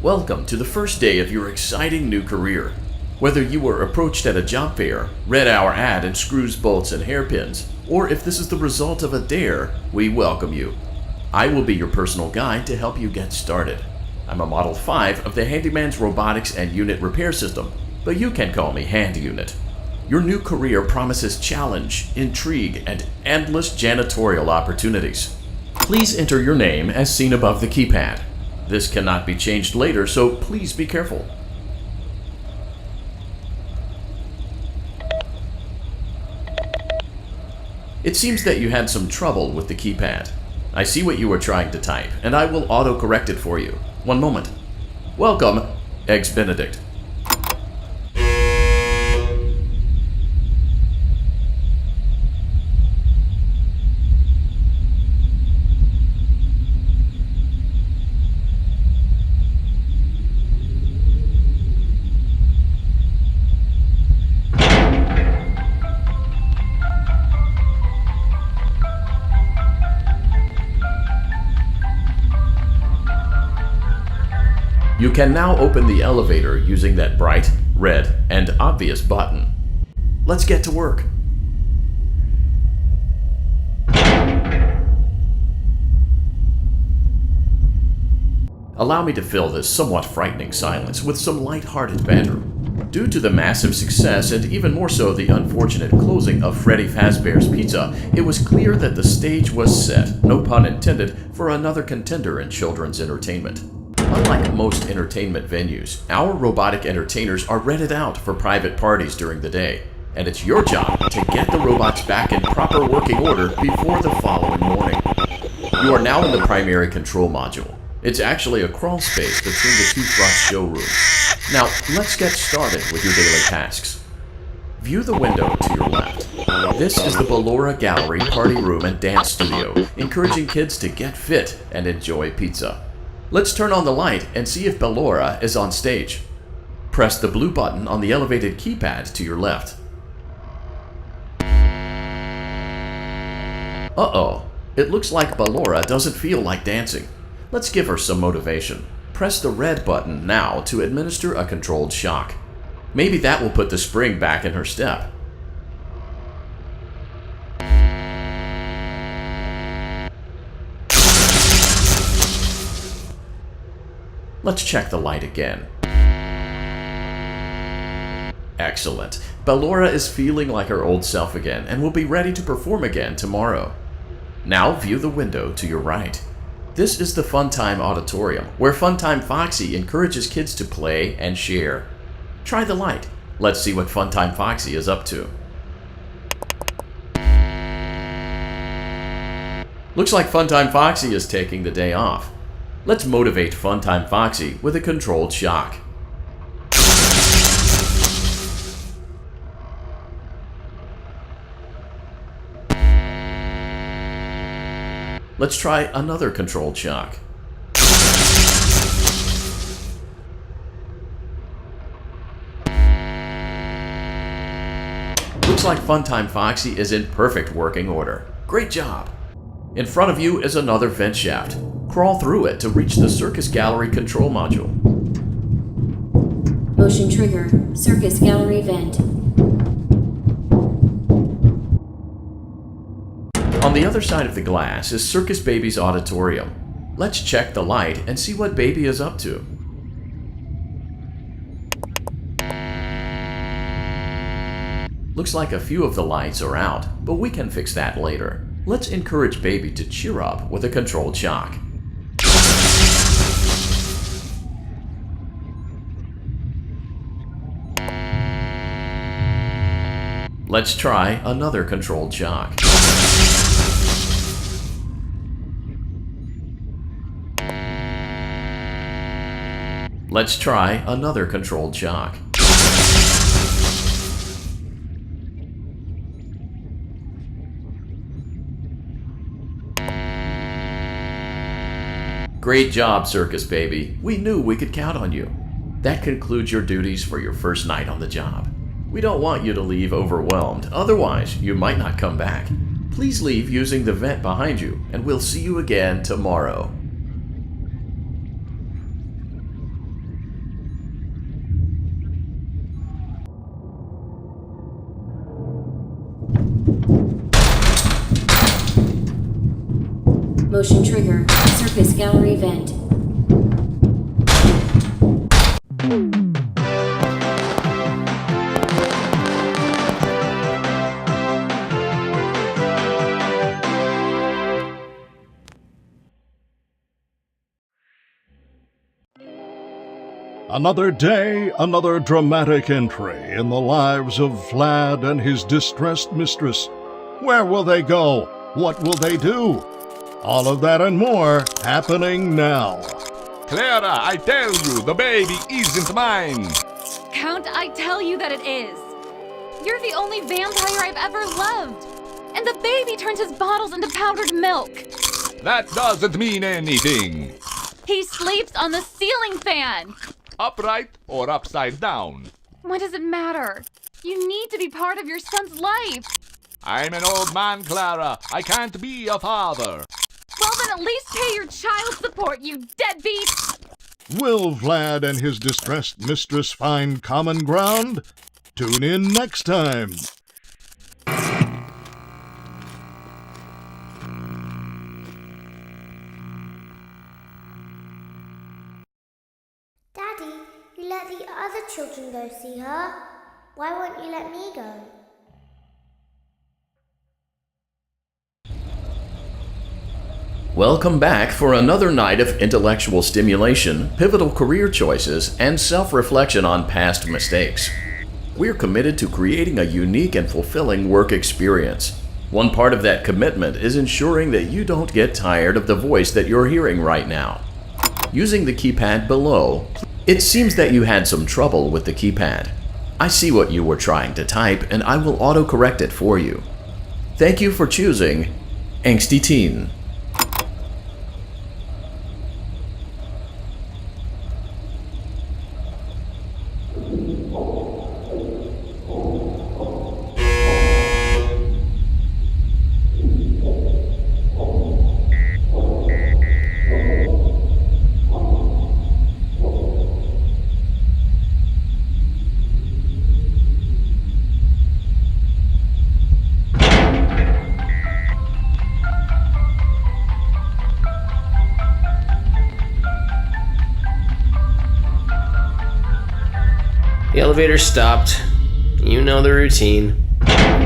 Welcome to the first day of your exciting new career. Whether you were approached at a job fair, read our ad in screws, bolts, and hairpins, or if this is the result of a dare, we welcome you. I will be your personal guide to help you get started. I'm a Model 5 of the Handyman's Robotics and Unit Repair System, but you can call me Hand Unit. Your new career promises challenge, intrigue, and endless janitorial opportunities. Please enter your name as seen above the keypad. This cannot be changed later, so please be careful. It seems that you had some trouble with the keypad. I see what you were trying to type, and I will auto-correct it for you. One moment. Welcome, Eggs Benedict. You can now open the elevator using that bright, red, and obvious button. Let's get to work. Allow me to fill this somewhat frightening silence with some light-hearted banter. Due to the massive success, and even more so the unfortunate closing of Freddy Fazbear's Pizza, it was clear that the stage was set, no pun intended, for another contender in children's entertainment. Unlike most entertainment venues, our robotic entertainers are rented out for private parties during the day, and it's your job to get the robots back in proper working order before the following morning. You are now in the primary control module. It's actually a crawl space between the two front showrooms. Now, let's get started with your daily tasks. View the window to your left. This is the Ballora Gallery Party Room and Dance Studio, encouraging kids to get fit and enjoy pizza. Let's turn on the light and see if Ballora is on stage. Press the blue button on the elevated keypad to your left. Uh-oh, it looks like Ballora doesn't feel like dancing. Let's give her some motivation. Press the red button now to administer a controlled shock. Maybe that will put the spring back in her step. Let's check the light again. Excellent. Ballora is feeling like her old self again and will be ready to perform again tomorrow. Now view the window to your right. This is the Funtime Auditorium, where Funtime Foxy encourages kids to play and share. Try the light. Let's see what Funtime Foxy is up to. Looks like Funtime Foxy is taking the day off. Let's motivate Funtime Foxy with a controlled shock. Let's try another controlled shock. Looks like Funtime Foxy is in perfect working order. Great job! In front of you is another vent shaft. Crawl through it to reach the Circus Gallery control module. Motion trigger. Circus Gallery vent. On the other side of the glass is Circus Baby's auditorium. Let's check the light and see what Baby is up to. Looks like a few of the lights are out, but we can fix that later. Let's encourage Baby to cheer up with a controlled shock. Let's try another controlled shock. Let's try another controlled shock. Great job, Circus Baby. We knew we could count on you. That concludes your duties for your first night on the job. We don't want you to leave overwhelmed, otherwise you might not come back. Please leave using the vent behind you, and we'll see you again tomorrow. Motion trigger. Circus gallery vent. Another day, another dramatic entry in the lives of Vlad and his distressed mistress. Where will they go? What will they do? All of that and more happening now. Clara, I tell you, the baby isn't mine. Count, I tell you that it is. You're the only vampire I've ever loved. And the baby turns his bottles into powdered milk. That doesn't mean anything. He sleeps on the ceiling fan. Upright or upside down? What does it matter? You need to be part of your son's life. I'm an old man, Clara. I can't be a father. Well, then at least pay your child support, you deadbeat! Will Vlad and his distressed mistress find common ground? Tune in next time. Daddy, you let the other children go see her. Why won't you let me go? Welcome back for another night of intellectual stimulation, pivotal career choices, and self-reflection on past mistakes. We're committed to creating a unique and fulfilling work experience. One part of that commitment is ensuring that you don't get tired of the voice that you're hearing right now. Using the keypad below, it seems that you had some trouble with the keypad. I see what you were trying to type, and I will auto-correct it for you. Thank you for choosing Angsty Teen. The elevator stopped. You know the routine.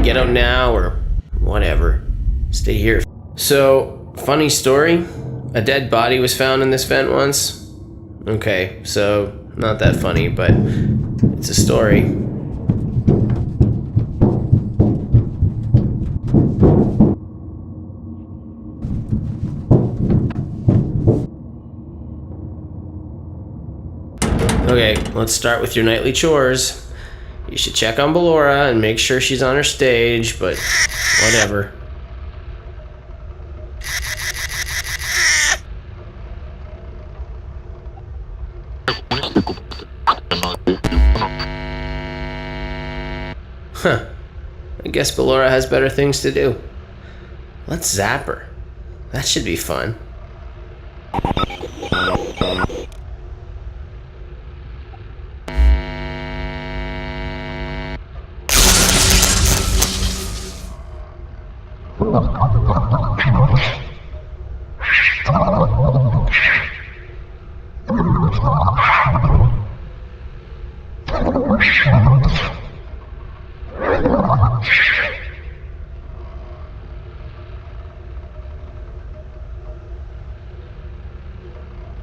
Get out now or whatever. Stay here. So, funny story. A dead body was found in this vent once. Okay, so not that funny, but it's a story. Okay, let's start with your nightly chores. You should check on Ballora and make sure she's on her stage, but whatever. Huh. I guess Ballora has better things to do. Let's zap her. That should be fun.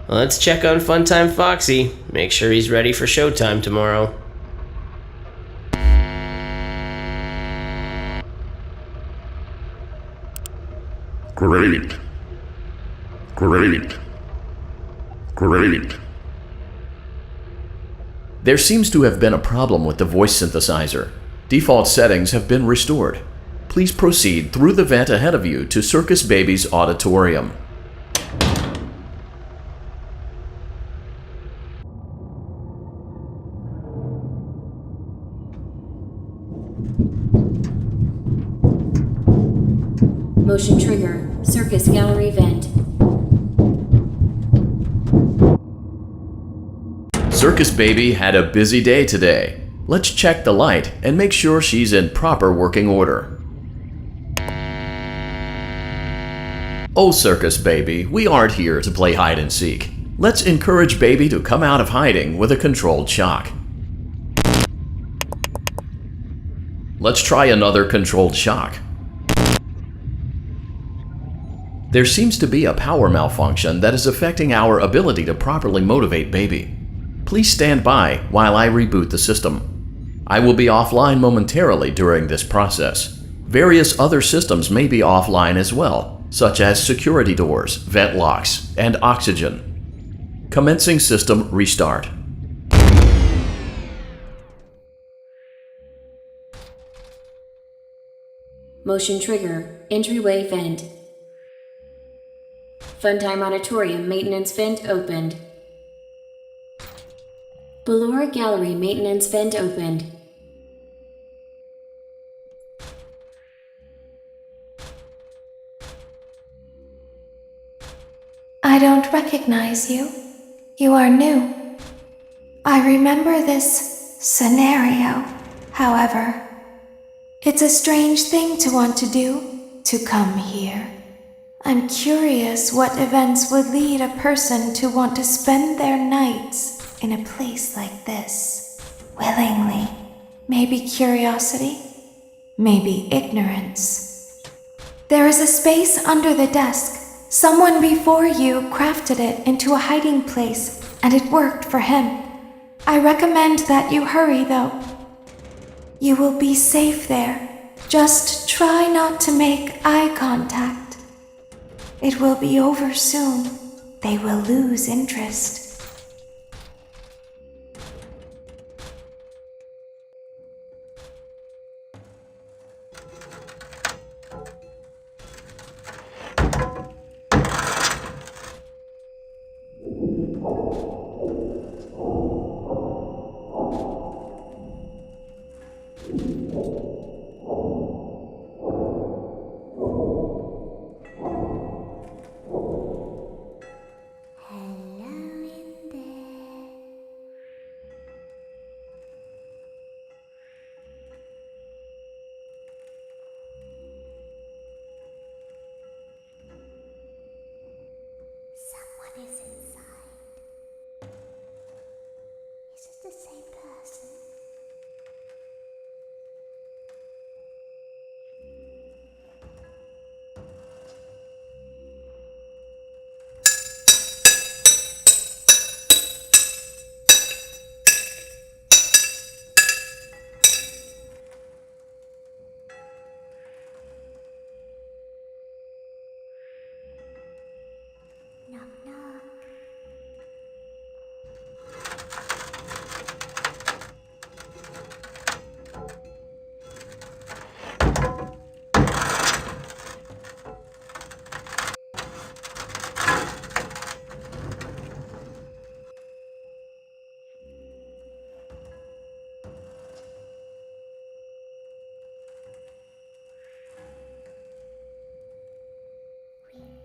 Let's check on Funtime Foxy. Make sure he's ready for showtime tomorrow. Great. Great. Great. There seems to have been a problem with the voice synthesizer. Default settings have been restored. Please proceed through the vent ahead of you to Circus Baby's auditorium. Motion trigger. Circus gallery vent. Circus Baby had a busy day today. Let's check the light and make sure she's in proper working order. Oh, circus baby, we aren't here to play hide and seek. Let's encourage baby to come out of hiding with a controlled shock. Let's try another controlled shock. There seems to be a power malfunction that is affecting our ability to properly motivate baby. Please stand by while I reboot the system. I will be offline momentarily during this process. Various other systems may be offline as well, such as security doors, vent locks, and oxygen. Commencing system restart. Motion trigger. Entryway vent. Funtime Auditorium maintenance vent opened. Ballora Gallery maintenance vent opened. I don't recognize you. You are new. I remember this scenario, however. It's a strange thing to want to do, to come here. I'm curious what events would lead a person to want to spend their nights in a place like this. Willingly. Maybe curiosity, maybe ignorance. There is a space under the desk. Someone before you crafted it into a hiding place, and it worked for him. I recommend that you hurry, though. You will be safe there. Just try not to make eye contact. It will be over soon. They will lose interest. The same person. Knock, knock.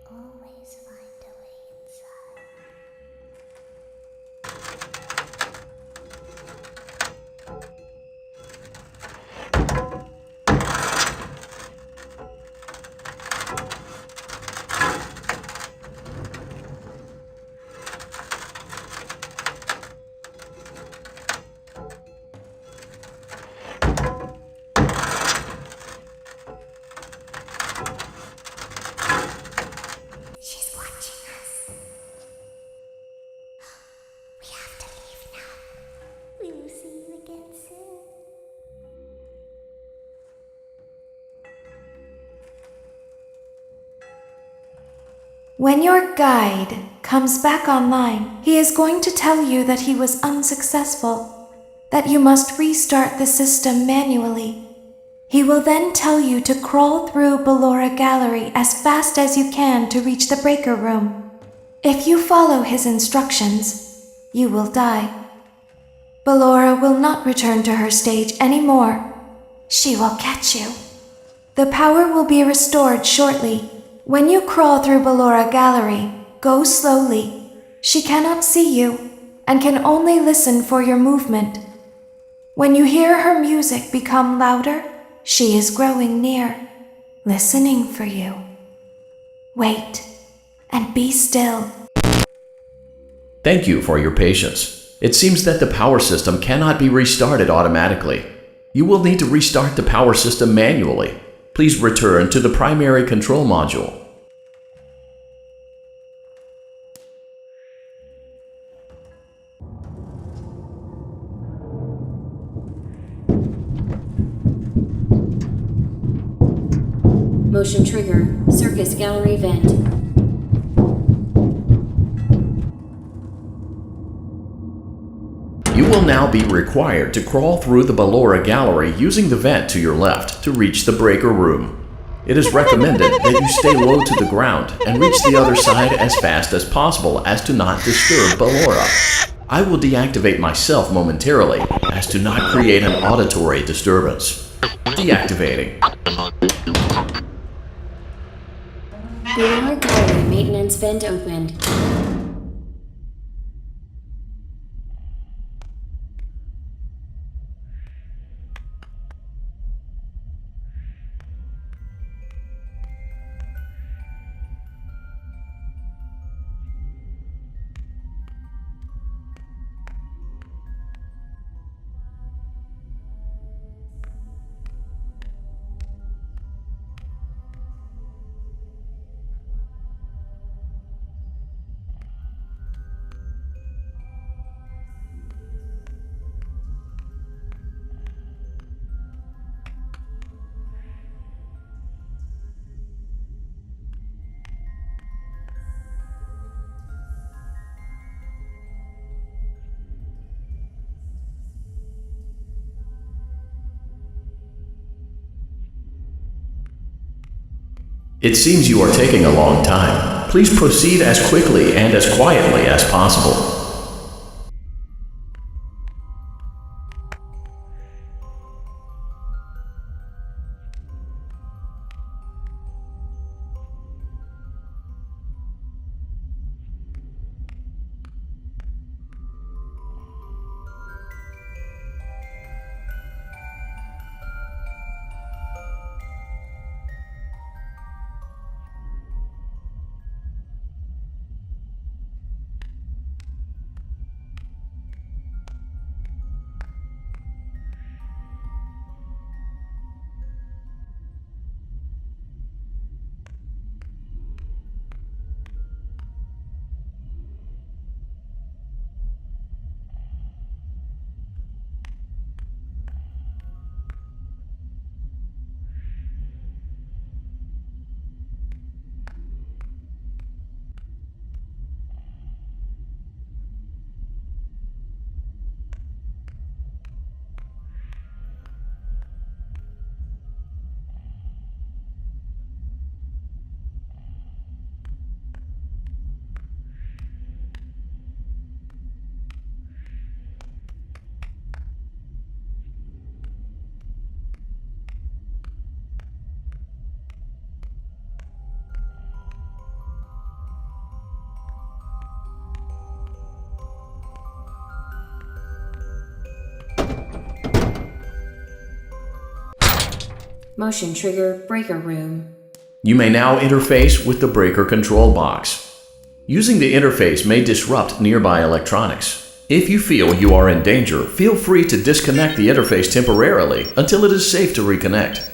Always find a way inside. When your guide comes back online, he is going to tell you that he was unsuccessful, that you must restart the system manually. He will then tell you to crawl through Ballora Gallery as fast as you can to reach the breaker room. If you follow his instructions, you will die. Ballora will not return to her stage anymore. She will catch you. The power will be restored shortly. When you crawl through Ballora Gallery, go slowly. She cannot see you and can only listen for your movement. When you hear her music become louder, she is growing near, listening for you. Wait, and be still. Thank you for your patience. It seems that the power system cannot be restarted automatically. You will need to restart the power system manually. Please return to the primary control module. Motion trigger. Circus gallery vent. You will now be required to crawl through the ballora gallery using the vent to your left to reach the breaker room. It is recommended that you stay low to the ground and reach the other side as fast as possible as to not disturb ballora. I will deactivate myself momentarily as to not create an auditory disturbance. Deactivating. Ballora gallery maintenance vent opened. It seems you are taking a long time. Please proceed as quickly and as quietly as possible. Motion trigger breaker room. You may now interface with the breaker control box. Using the interface may disrupt nearby electronics. If you feel you are in danger, feel free to disconnect the interface temporarily until it is safe to reconnect.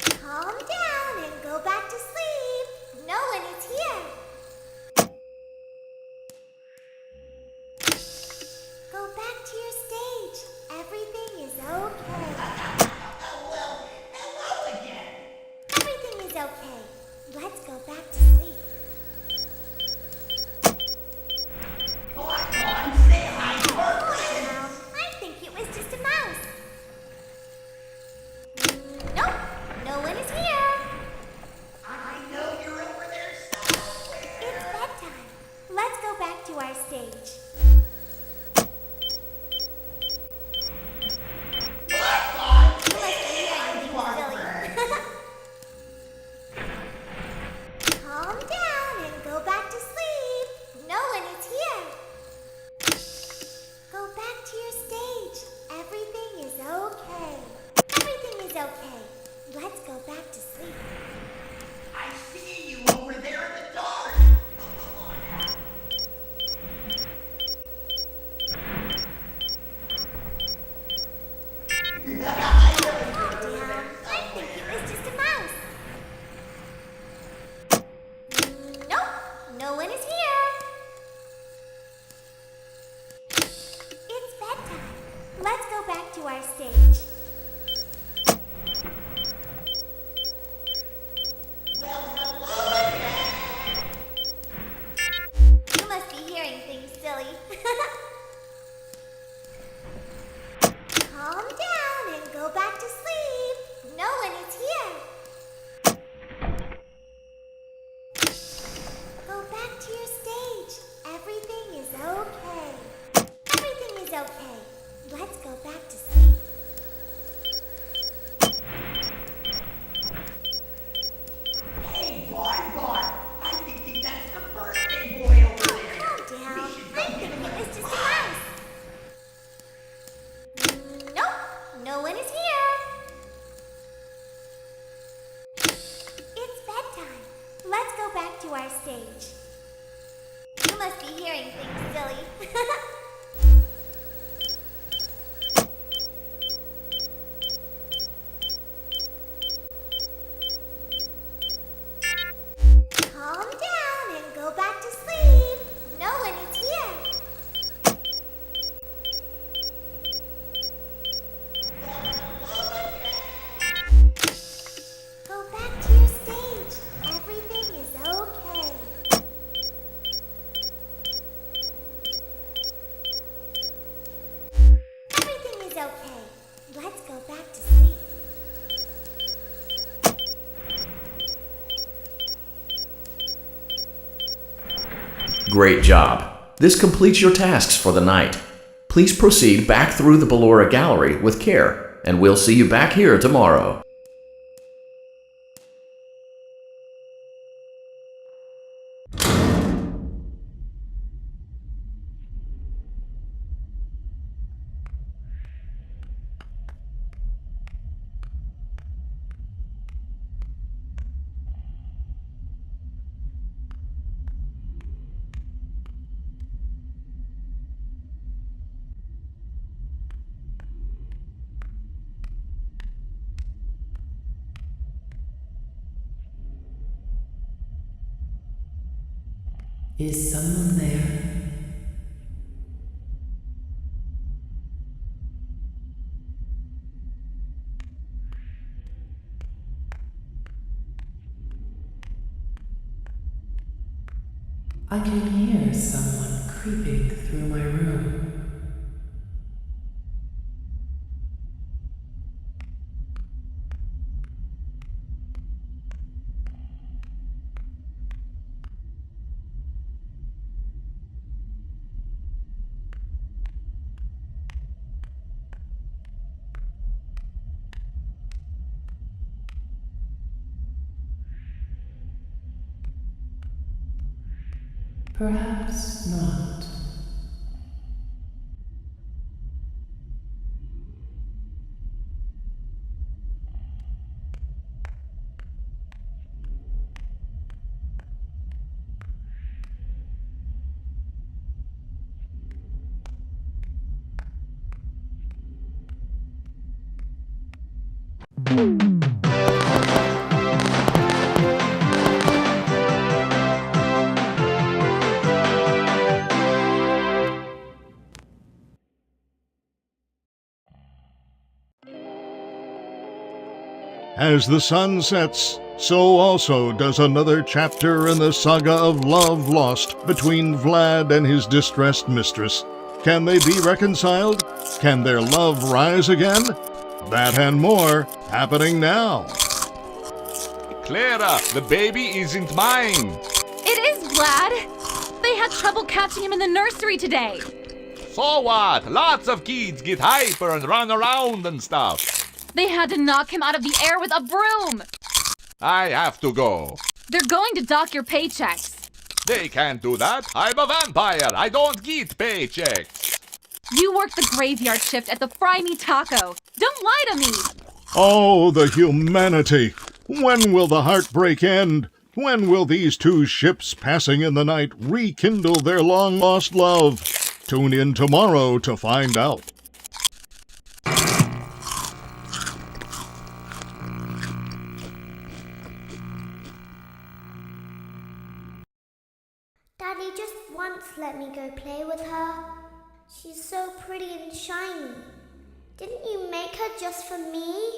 Calm down and go back to sleep. No one is here. Go back to your stage. Everything is okay. Hello again. Everything is okay. Let's go back to sleep. I think it was just a mouse. Nope, no one is here. It's bedtime. Let's go back to our stage. You must be hearing things, silly. Calm down and go back to sleep. No one is here. Go back to your stage. Everything is okay. Everything is okay. Let's go back to sleep. Hey, boy, I think that's the birthday boy over there. Calm down. I think it was just a mouse. Nope, no one is here. It's bedtime. Let's go back to our stage. You must be hearing things, silly. Calm down and go back to sleep. No one is here. Go back to your stage. Everything is okay. Everything is okay. Let's go back to sleep. Great job. This completes your tasks for the night. Please proceed back through the Ballora gallery with care, and we'll see you back here tomorrow. Is someone there? I can hear someone creeping through my room. Perhaps not. As the sun sets, so also does another chapter in the saga of love lost between Vlad and his distressed mistress. Can they be reconciled? Can their love rise again? That and more happening now. Clara, the baby isn't mine. It is, Vlad. They had trouble catching him in the nursery today. So what? Lots of kids get hyper and run around and stuff. They had to knock him out of the air with a broom. I have to go. They're going to dock your paychecks. They can't do that. I'm a vampire. I don't get paychecks. You work the graveyard shift at the Fry Me Taco. Don't lie to me. Oh, the humanity! When will the heartbreak end? When will these two ships passing in the night rekindle their long-lost love? Tune in tomorrow to find out. once let me go play with her. She's so pretty and shiny. Didn't you make her just for me?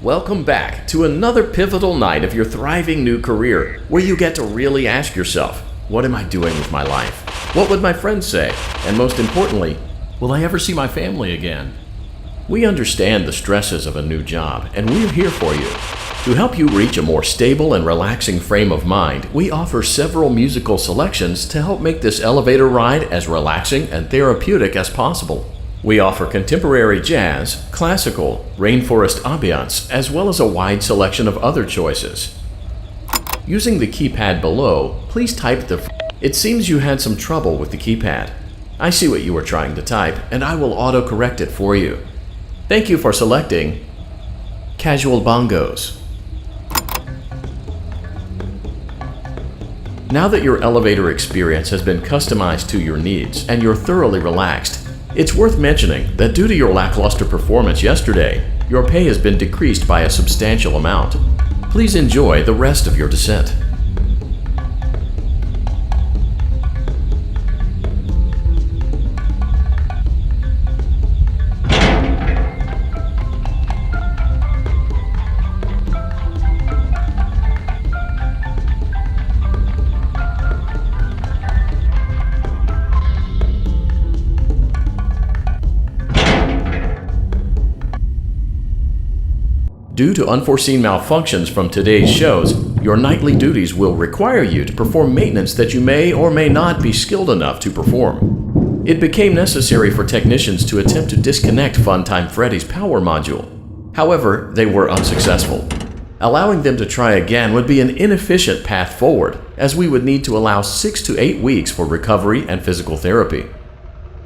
Welcome back to another pivotal night of your thriving new career, where you get to really ask yourself, what am I doing with my life? What would my friends say? And most importantly, will I ever see my family again? We understand the stresses of a new job, and we're here for you. To help you reach a more stable and relaxing frame of mind, we offer several musical selections to help make this elevator ride as relaxing and therapeutic as possible. We offer contemporary jazz, classical, rainforest ambiance, as well as a wide selection of other choices. Using the keypad below, please type the... It seems you had some trouble with the keypad. I see what you were trying to type, and I will auto-correct it for you. Thank you for selecting Casual Bongos. Now that your elevator experience has been customized to your needs and you're thoroughly relaxed, it's worth mentioning that due to your lackluster performance yesterday, your pay has been decreased by a substantial amount. Please enjoy the rest of your descent. Due to unforeseen malfunctions from today's shows, your nightly duties will require you to perform maintenance that you may or may not be skilled enough to perform. It became necessary for technicians to attempt to disconnect Funtime Freddy's power module. However, they were unsuccessful. Allowing them to try again would be an inefficient path forward, as we would need to allow 6 to 8 weeks for recovery and physical therapy.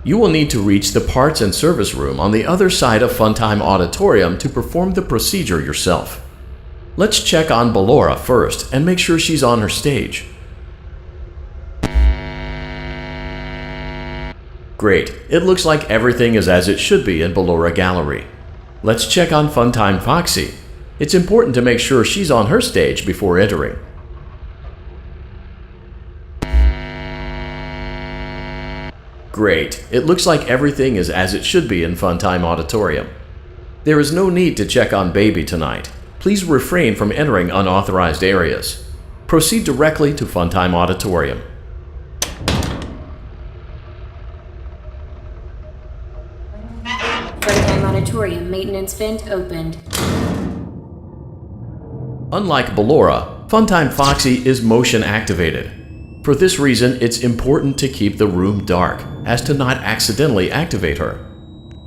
You will need to reach the parts and service room on the other side of Funtime Auditorium to perform the procedure yourself. Let's check on Ballora first and make sure she's on her stage. Great, it looks like everything is as it should be in Ballora Gallery. Let's check on Funtime Foxy. It's important to make sure she's on her stage before entering. Great, it looks like everything is as it should be in Funtime Auditorium. There is no need to check on Baby tonight. Please refrain from entering unauthorized areas. Proceed directly to Funtime Auditorium. Funtime Auditorium maintenance vent opened. Unlike Ballora, Funtime Foxy is motion activated. For this reason, it's important to keep the room dark, as to not accidentally activate her.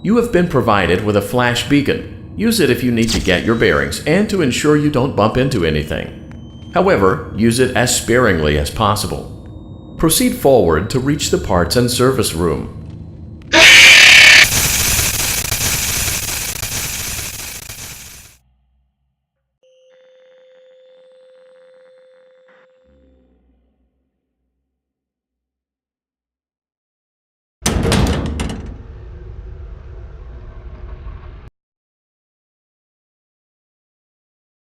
You have been provided with a flash beacon. Use it if you need to get your bearings and to ensure you don't bump into anything. However, use it as sparingly as possible. Proceed forward to reach the parts and service room.